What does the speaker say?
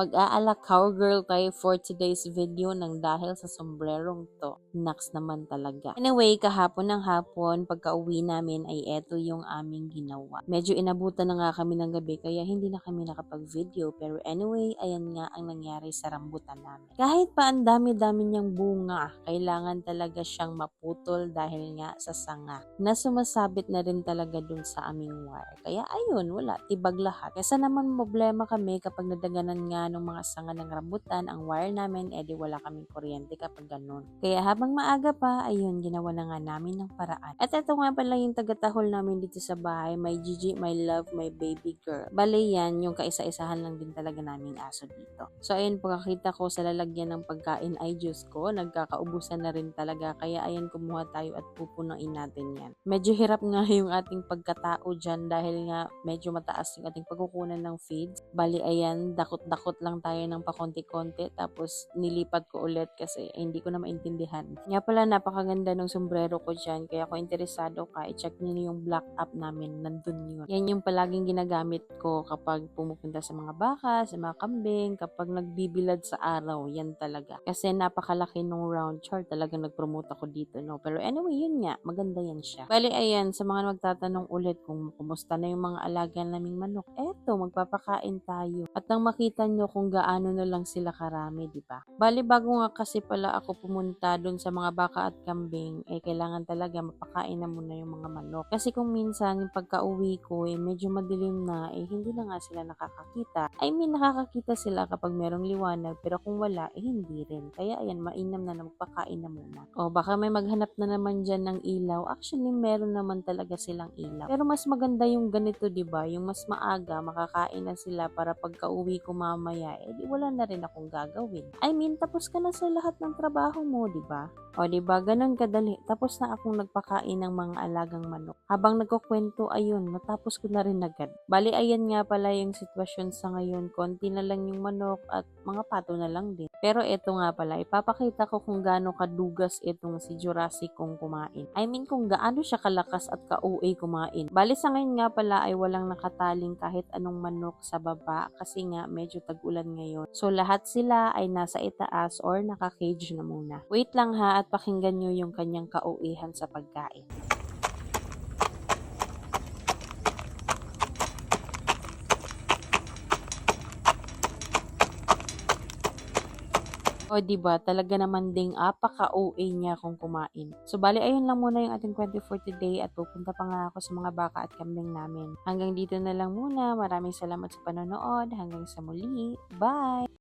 Mag-aala cowgirl tayo for today's video ng dahil sa sombrerong to. Naks naman talaga. Anyway, kahapon ng hapon, pagka-uwi namin ay eto yung aming ginawa. Medyo inabutan na nga kami ng gabi kaya hindi na kami nakapag-video. Pero anyway, ayan nga ang nangyari sa rambutan namin. Kahit pa ang dami-dami niyang bunga, kailangan talaga siyang maputol dahil nga sa sanga na sumasabit na rin talaga dun sa aming wire. Kaya ayun, wala, tibag lahat. Kesa naman problema kami kapag nadaganan nga ng mga sanga ng rambutan ang wire namin, edi wala kaming kuryente kapag ganun. Kaya habang maaga pa, ayun, ginawa na nga namin ng paraan. At ito nga pala yung tagatahol namin dito sa bahay, my Gigi, my love, my baby girl. Bale yan, yung kaisa-isahan lang din talaga naming aso dito. So ayun, pagkakita ko sa lalagyan ng pagkain, ay Diyos ko, nagkakaubusan na rin talaga. Kaya ayan, kumuha tayo at pupunuin natin yan. Medyo hirap nga yung ating pagkatao dyan dahil nga medyo mataas yung ating pagkukunan ng feeds. Bali ayan, dakot-dakot lang tayo ng pakonti-konti tapos nilipat ko ulit kasi hindi ko na maintindihan. Nga pala, napakaganda ng sombrero ko dyan, kaya kung interesado ka, i-check nyo yung black app namin, nandun yun. Yan yung palaging ginagamit ko kapag pumupunta sa mga baka, sa mga kambing, kapag nagbibilad sa araw, yan talaga. Kasi napakalaki nung round chart, talagang nag-promote ako dito, no? Pero anyway, yun nga, maganda yan siya. Bali ayan, sa mga magtatanong ulit kung kumusta na yung mga alaga naming manok, eto, magpapakain tayo. At nang makita nyo kung gaano na lang sila karami, di ba? Bali, bago nga kasi pala ako pumunta dun sa mga baka at kambing, kailangan talaga mapakain na muna yung mga manok. Kasi kung minsan, yung pagka-uwi ko, medyo madilim na, hindi na nga sila nakakakita. I mean, nakakakita sila kapag merong liwanag, pero kung wala, hindi rin. Kaya ayan, mainam na magpakain na muna. O, baka may maghanap na naman dyan ng ilaw. Actually, meron naman talaga silang ilaw. Pero mas maganda yung ganito, di ba? Yung mas maaga, makakain na sila para pagka-uwi ko mamaya, di wala na rin akong gagawin. I mean, tapos ka na sa lahat ng trabaho mo, di ba? O, di ba? Ganun kadali. Tapos na akong nagpakain ng mga alagang manok. Habang nagkukwento, ayun, natapos ko na rin agad. Bali, ayan nga pala yung sitwasyon sa ngayon. Konti na lang yung manok at mga pato na lang din. Pero eto nga pala, ipapakita ko kung gaano kadugas itong si Jurassic kung kumain. I mean, kung gaano siya kalakas at ka-OA kumain. Bali, sa ngayon nga pala ay walang nakataling kahit anong manok sa baba kasi nga medyo tag-ulan ngayon. So, lahat sila ay nasa itaas or naka-cage na muna. Wait lang ha, at pakinggan nyo yung kanyang ka-OA-han sa pagkain. O, diba, talaga naman ding apaka-OA niya kung kumain. So, bali, ayun lang muna yung ating kwento for today at pupunta pa nga ako sa mga baka at kambing namin. Hanggang dito na lang muna. Maraming salamat sa panonood. Hanggang sa muli. Bye!